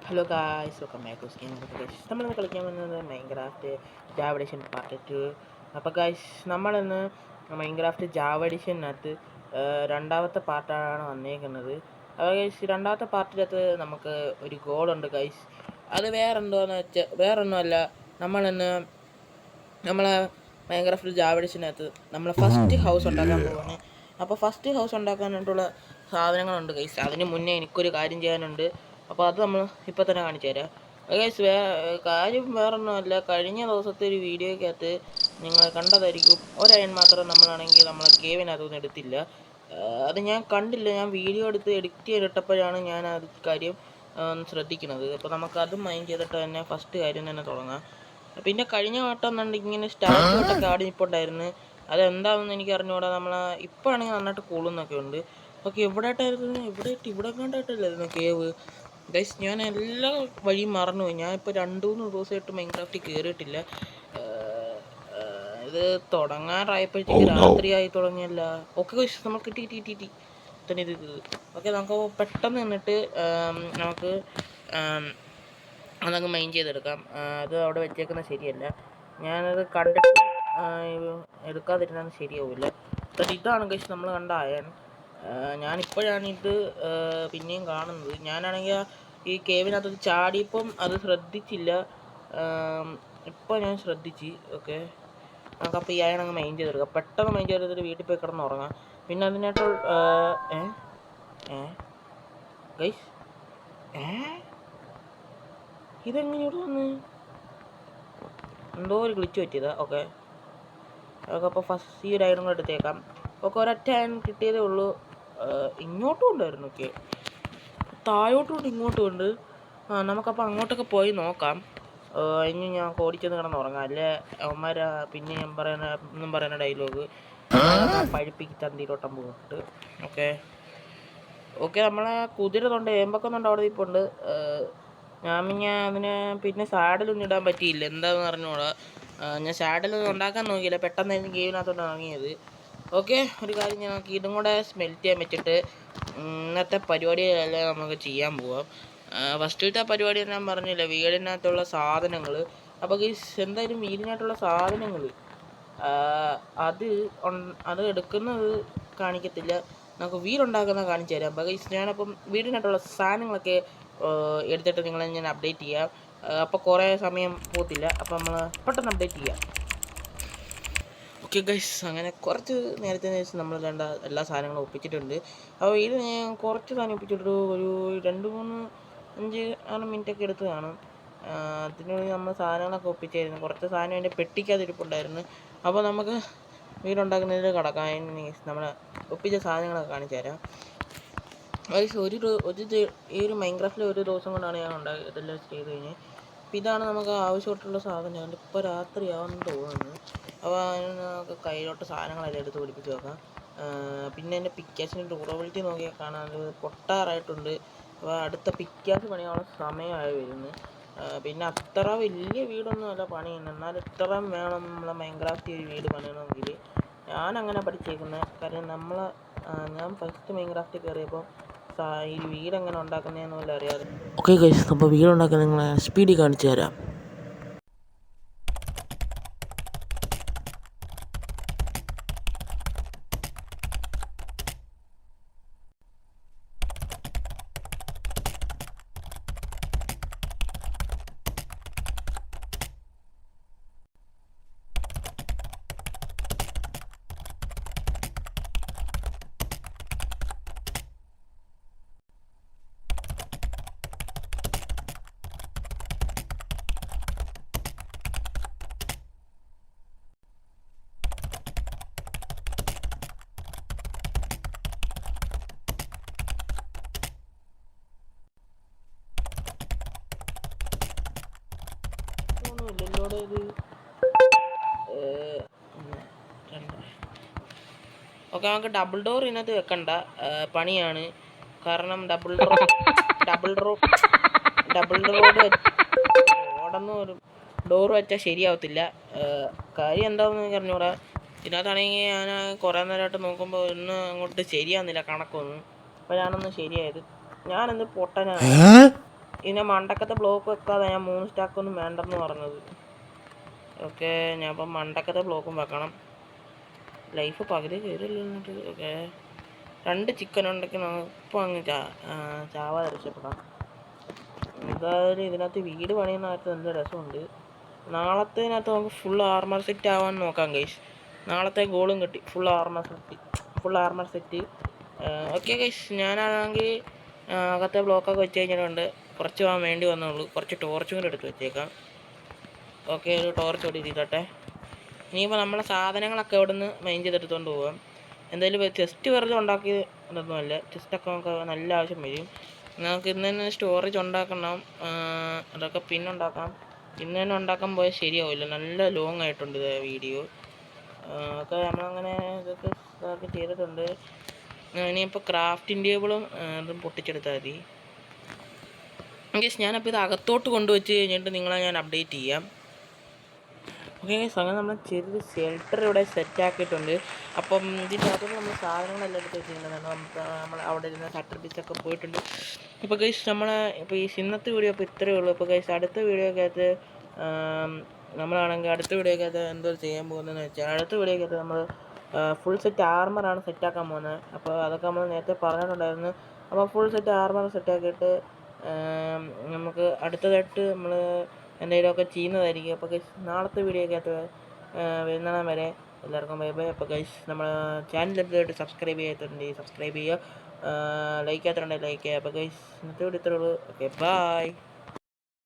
Hello guys, welcome back to skin. നമ്മളിന്ന് കളിക്കാൻ വന്നത് മൈൻക്രാഫ്റ്റ് ജാവ എഡിഷൻ പാർട്ട് 2. അപ്പോൾ ഗായ്സ്, നമ്മളിന്ന് മൈൻക്രാഫ്റ്റ് ജാവ എഡിഷനകത്ത് രണ്ടാമത്തെ പാർട്ടാണ് വന്നേക്കുന്നത്. അപ്പോൾ ഗൈസ്, രണ്ടാമത്തെ പാർട്ടിനകത്ത് നമുക്ക് ഒരു ഗോളുണ്ട് ഗൈസ്. അത് വേറൊന്നുമല്ല, നമ്മളിന്ന് നമ്മളെ മൈൻക്രാഫ്റ്റ് ജാവ എഡിഷനകത്ത് നമ്മൾ ഫസ്റ്റ് ഹൗസ് ഉണ്ടാക്കാൻ പോവാണ്. അപ്പോൾ ഫസ്റ്റ് ഹൗസ് ഉണ്ടാക്കാനായിട്ടുള്ള സാധനങ്ങളുണ്ട് ഗൈസ്. അതിന് മുന്നേ എനിക്കൊരു കാര്യം ചെയ്യാനുണ്ട്. അപ്പോൾ അത് നമ്മൾ ഇപ്പോൾ തന്നെ കാണിച്ചു തരാം ഗൈസ്. കാര്യം വേറൊന്നുമല്ല, കഴിഞ്ഞ ദിവസത്തെ ഒരു വീഡിയോയ്ക്കകത്ത് നിങ്ങൾ കണ്ടതായിരിക്കും, ഒരയൺ മാത്രം നമ്മളാണെങ്കിൽ നമ്മളെ കേവിനകത്തൊന്നും എടുത്തില്ല. അത് ഞാൻ കണ്ടില്ല. ഞാൻ വീഡിയോ എടുത്ത് എഡിറ്റ് ചെയ്തിട്ടപ്പോഴാണ് ഞാൻ അത് കാര്യം ശ്രദ്ധിക്കുന്നത്. അപ്പോൾ നമുക്കതും മൈൻഡ് ചെയ്തിട്ട് തന്നെ ഫസ്റ്റ് കാര്യം തന്നെ തുടങ്ങാം. പിന്നെ കഴിഞ്ഞ വട്ടം എന്നുണ്ടെങ്കിൽ ഇങ്ങനെ സ്റ്റാച്ചു ആയിട്ടൊക്കെ ആടി നിൽപ്പുണ്ടായിരുന്നു. അതെന്താണെന്ന് എനിക്ക് അറിഞ്ഞുകൂടാ. ഇപ്പോൾ ആണെങ്കിൽ നന്നായിട്ട് കൂളുന്നൊക്കെ ഉണ്ട്. ഓക്കെ, ഇവിടെ കണ്ടായിട്ടല്ലായിരുന്നു കേവ് ഗൈസ്. ഞാൻ എല്ലാ വഴിയും മറന്നുപോയി. ഞാനിപ്പോൾ 2-3 ദിവസമായിട്ട് മൈൻക്രാഫ്റ്റിൽ കയറിയിട്ടില്ല. ഇത് തുടങ്ങാറായപ്പോഴത്തേക്ക് രാത്രിയായി തുടങ്ങിയല്ല. ഓക്കെ ഗൈസ്, നമുക്ക് കിട്ടി തന്നെ ഇത്. ഓക്കെ, നമുക്ക് പെട്ടെന്ന് നിന്നിട്ട് നമുക്ക് അതങ്ങ് മൈൻഡ് ചെയ്തെടുക്കാം. അത് അവിടെ വെച്ചേക്കുന്നത് ശരിയല്ല. ഞാനത് കണ്ടിട്ട് എടുക്കാതിരുന്നാൽ ശരിയാവില്ല. ഇതാണ് ഗൈസ് നമ്മൾ കണ്ട അയൺ. ഞാനിപ്പോഴാണിത് പിന്നെയും കാണുന്നത്. ഞാനാണെങ്കിൽ ഈ കേവിനകത്ത് ചാടിയപ്പം അത് ശ്രദ്ധിച്ചില്ല. ഇപ്പോൾ ഞാൻ ശ്രദ്ധിച്ച്. ഓക്കെ, നമുക്കപ്പോൾ ഈ അയൺ അങ്ങ് മൈൻഡ് ചെയ്തെടുക്കാം. പെട്ടെന്ന് മൈൻഡ് ചെയ്തിട്ട് വീട്ടിൽ പോയി കിടന്ന് ഉറങ്ങാം. പിന്നെ അതിനായിട്ട് ഗൈസ് ഇതെങ്ങനെയോട് വന്ന് എന്തോ ഒരു ഗ്ലിച്ച് പറ്റിയതാ. ഓക്കെ, അപ്പോൾ ഫസ്റ്റ് ഈ ഒരു അയൺ കൂടെ എടുത്തേക്കാം. ഓക്കെ, ഒരൊറ്റ അയൺ കിട്ടിയതേ ഉള്ളൂ. ഇങ്ങോട്ടും ഉണ്ടായിരുന്നു. ഓക്കെ, താഴോട്ടും ഇങ്ങോട്ടും ഉണ്ട്. നമുക്കപ്പോൾ അങ്ങോട്ടൊക്കെ പോയി നോക്കാം. ഇനി ഞാൻ ഓടിച്ചെന്ന് കിടന്ന് ഉറങ്ങാം. അല്ലേ അവന്മാർ പിന്നെ ഞാൻ പറയുന്ന ഡയലോഗ് പഴുപ്പിക്ക് തന്തിയിലോട്ടം പോയിട്ട്. ഓക്കെ, നമ്മളെ കുതിര തൊണ്ട് ഏമ്പൊക്കെന്നുണ്ട് അവിടെ ഇപ്പോണ്ട്. ഞാൻ അതിന് പിന്നെ സാഡിലൊന്നും ഇടാൻ പറ്റിയില്ല. എന്താണെന്ന് അറിഞ്ഞൂടാ. ഞാൻ സാഡിലൊന്നും ഉണ്ടാക്കാൻ നോക്കിയില്ല. പെട്ടെന്നായിരുന്നു ഗെയിമിനകത്തോട്ട് ഇറങ്ങിയത്. ഓക്കെ, ഒരു കാര്യം ഞാൻ ഇതും കൂടെ സ്മെൽറ്റ് ചെയ്യാൻ വെച്ചിട്ട് ഇന്നത്തെ പരിപാടികളെല്ലാം നമുക്ക് ചെയ്യാൻ പോവാം. ഫസ്റ്റത്തെ പരിപാടി ഞാൻ പറഞ്ഞില്ല, വീടിനകത്തുള്ള സാധനങ്ങൾ. അപ്പോൾ എന്തായാലും വീടിനകത്തുള്ള സാധനങ്ങൾ അത് എടുക്കുന്നത് കാണിക്കത്തില്ല, നമുക്ക് വീടുണ്ടാക്കുന്നത് കാണിച്ചു തരാം. അപ്പോൾ ഞാനപ്പം വീടിനകത്തുള്ള സാധനങ്ങളൊക്കെ എടുത്തിട്ട് നിങ്ങളെ ഞാൻ അപ്ഡേറ്റ് ചെയ്യാം. അപ്പോൾ കുറേ സമയം പോകത്തില്ല. അപ്പോൾ നമ്മൾ പെട്ടെന്ന് അപ്ഡേറ്റ് ചെയ്യാം. ഓക്കെ ഗൈസ്, അങ്ങനെ കുറച്ച് നേരത്തെ ശേഷം നമ്മൾ എല്ലാ സാധനങ്ങളും ഒപ്പിച്ചിട്ടുണ്ട്. അപ്പോൾ ഇത് ഞാൻ കുറച്ച് സാധനം ഒപ്പിച്ചിട്ട് ഒരു 2-3-5-6 മിനിറ്റൊക്കെ എടുത്ത് കാണും. അതിനുള്ളിൽ നമ്മൾ സാധനങ്ങളൊക്കെ ഒപ്പിച്ചായിരുന്നു. കുറച്ച് സാധനം എൻ്റെ പെട്ടിക്കകത്തിരിപ്പുണ്ടായിരുന്നു. അപ്പോൾ നമുക്ക് വീടുണ്ടാക്കുന്നതിൽ കടക്കാം. നമ്മൾ ഒപ്പിച്ച സാധനങ്ങളൊക്കെ കാണിച്ചു തരാം. ഗൈസ്, ഈ ഒരു മൈൻക്രാഫ്റ്റിൽ ഒരു ദിവസം കൊണ്ടാണ് ഞാൻ ഇതെല്ലാം ചെയ്ത് കഴിഞ്ഞത്. അപ്പോൾ ഇതാണ് നമുക്ക് ആവശ്യമായിട്ടുള്ള സാധനം. ഇപ്പോൾ രാത്രിയാവുമെന്ന് തോന്നുന്നു. അപ്പോൾ അതിന് നമുക്ക് കയ്യിലോട്ട് സാധനങ്ങളെല്ലാം എടുത്ത് പിടിപ്പിച്ച് വെക്കാം. പിന്നെ എൻ്റെ പിക്കാസിൻ്റെ ഡ്യൂറബിലിറ്റി നോക്കിയാൽ കാണാൻ അത് പൊട്ടാറായിട്ടുണ്ട്. അപ്പോൾ അടുത്ത പിക്കാസ് പണിയാനുള്ള സമയമായി വരുന്നു. പിന്നെ അത്ര വലിയ വീടൊന്നും അല്ല പണിയുന്നത്, എന്നാൽ ഇത്രയും വേണം നമ്മളെ മൈൻക്രാഫ്റ്റ് ഒരു വീട് പണിയണമെങ്കിൽ. ഞാനങ്ങനെ പഠിച്ചേക്കുന്നത്. കാര്യം ഞാൻ ഫസ്റ്റ് മൈൻക്രാഫ്റ്റ് കയറിയപ്പോൾ ഈ വീടെങ്ങനെ ഉണ്ടാക്കുന്നതെന്ന് പോലും അറിയാതെ. ഓക്കെ ഗൈസ്, അപ്പോൾ വീടുണ്ടാക്കാൻ നിങ്ങളെ സ്പീഡിൽ കാണിച്ചു തരാം. ഓക്കെ, നമുക്ക് ഡബിൾ ഡോർ ഇതിനകത്ത് വെക്കണ്ട, പണിയാണ്. കാരണം ഡബിൾ റോഡൊന്നും ഒരു ഡോർ വെച്ചാൽ ശരിയാവത്തില്ല. കാര്യം എന്താണെന്ന് എനിക്ക് അറിഞ്ഞൂടാ. ഇതിനകത്താണെങ്കിൽ ഞാൻ കുറേ നേരമായിട്ട് നോക്കുമ്പോൾ ഒന്നും അങ്ങോട്ട് ശരിയാവുന്നില്ല കണക്കൊന്നും. അപ്പോൾ ഞാനൊന്ന് ശരിയായത്. ഞാനെന്ത് പൊട്ടനാണ്. ഇതിനെ മണ്ടക്കത്തെ ബ്ലോക്ക് വെക്കാതെ ഞാൻ 3 സ്റ്റാക്കൊന്നും വേണ്ടെന്ന് പറഞ്ഞത്. ഓക്കെ, ഞാൻ ഇപ്പം മണ്ടക്കത്തെ ബ്ലോക്കും വെക്കണം. ലൈഫ് പകുതി കയറില്ല എന്നിട്ട്. ഓക്കെ, 2 ചിക്കൻ ഉണ്ടെങ്കിൽ നമുക്കിപ്പോൾ അങ്ങ് ചാവാതെ രക്ഷപ്പെടാം. എന്തായാലും ഇതിനകത്ത് വീട് പണിയുന്ന കാര്യത്തിൽ നല്ല രസമുണ്ട്. നാളത്തേനകത്ത് നമുക്ക് ഫുൾ ആർമർ സെറ്റ് ആവാൻ നോക്കാം ഗൈസ്. നാളത്തെ ഗോളും കിട്ടി, full armour set. Okay guys, ഞാനാണെങ്കിൽ അകത്തെ ബ്ലോക്കൊക്കെ വെച്ച് കഴിഞ്ഞിട്ടുണ്ട്. കുറച്ച് പോകാൻ വേണ്ടി വന്നുള്ളൂ. കുറച്ച് ടോർച്ചും കൂടെ എടുത്ത് വെച്ചേക്കാം. ഓക്കെ, ഒരു ടോർച്ച് കൂടി ഇരിക്കട്ടെ. ഇനിയിപ്പോൾ നമ്മളെ സാധനങ്ങളൊക്കെ ഇവിടെ നിന്ന് മൈൻ ചെയ്തെടുത്തുകൊണ്ട് പോകാം. എന്തായാലും ചെസ്റ്റ് വെറുതെ ഉണ്ടാക്കി ഇതൊന്നുമല്ല, ചെസ്റ്റൊക്കെ നമുക്ക് നല്ല ആവശ്യം വരും. നമുക്ക് ഇന്ന് തന്നെ സ്റ്റോറേജ് ഉണ്ടാക്കണം. അതൊക്കെ പിന്നെ ഉണ്ടാക്കാം. ഇന്ന് തന്നെ ഉണ്ടാക്കാൻ പോയാൽ ശരിയാവില്ല, നല്ല ലോങ് ആയിട്ടുണ്ട് ഇത് വീഡിയോ. ഒക്കെ നമ്മളങ്ങനെ ഇതൊക്കെ ചെയ്തിട്ടുണ്ട്. ഇനിയിപ്പോൾ ക്രാഫ്റ്റിംഗ് ടേബിളും ഇതും പൊട്ടിച്ചെടുത്താൽ മതി. ഞാനപ്പോൾ ഇത് അകത്തോട്ട് കൊണ്ടുവച്ച് കഴിഞ്ഞിട്ട് നിങ്ങളെ ഞാൻ അപ്ഡേറ്റ് ചെയ്യാം. ഓക്കെ, അങ്ങനെ നമ്മൾ ചെറിയൊരു ഷെൽട്ടർ ഇവിടെ സെറ്റാക്കിയിട്ടുണ്ട്. അപ്പം ഇതിൻ്റെ അകത്തുനിന്ന് നമ്മൾ സാധനങ്ങളെല്ലാം എടുത്ത് വെച്ചിട്ടുണ്ടെന്നാണ്. നമ്മൾ അവിടെ ഇരുന്ന് ഷട്ടർ പിച്ചൊക്കെ പോയിട്ടുണ്ട്. ഇപ്പോൾ ഗൈസ് ഇപ്പോൾ ഈ ഇന്നത്തെ വീഡിയോ ഇപ്പോൾ ഇത്രയേ ഉള്ളൂ. ഇപ്പോൾ ഗൈസ് അടുത്ത വീഡിയോക്കകത്ത് നമ്മളാണെങ്കിൽ അടുത്ത വീഡിയോക്കകത്ത് എന്തോ ചെയ്യാൻ പോകുന്നതെന്ന് വെച്ചാൽ, അടുത്ത വീഡിയോക്കകത്ത് നമ്മൾ ഫുൾ സെറ്റ് ആർമറാണ് സെറ്റാക്കാൻ പോകുന്നത്. അപ്പോൾ അതൊക്കെ നമ്മൾ നേരത്തെ പറഞ്ഞിട്ടുണ്ടായിരുന്നു. അപ്പോൾ ഫുൾ സെറ്റ് ആർമർ സെറ്റാക്കിയിട്ട് നമുക്ക് അടുത്തതായിട്ട് നമ്മൾ എന്തെങ്കിലുമൊക്കെ ചെയ്യുന്നതായിരിക്കും. അപ്പോൾ ഗൈസ് നാളത്തെ വീഡിയോക്കകത്ത് വരുന്നിടം വരെ എല്ലാവർക്കും ബൈ ബൈ. അപ്പോൾ ഗൈസ് നമ്മൾ ചാനൽ എടുത്തിട്ട് സബ്സ്ക്രൈബ് ചെയ്യാത്തുണ്ടെങ്കിൽ സബ്സ്ക്രൈബ് ചെയ്യുക, ലൈക്ക് ചെയ്യാത്തുണ്ടെങ്കിൽ ലൈക്ക് ചെയ്യുക. അപ്പോൾ ഗൈസ് ഇന്നത്തെ വീഡിയോ ഇത്രയേ ഉള്ളൂ. Okay, by.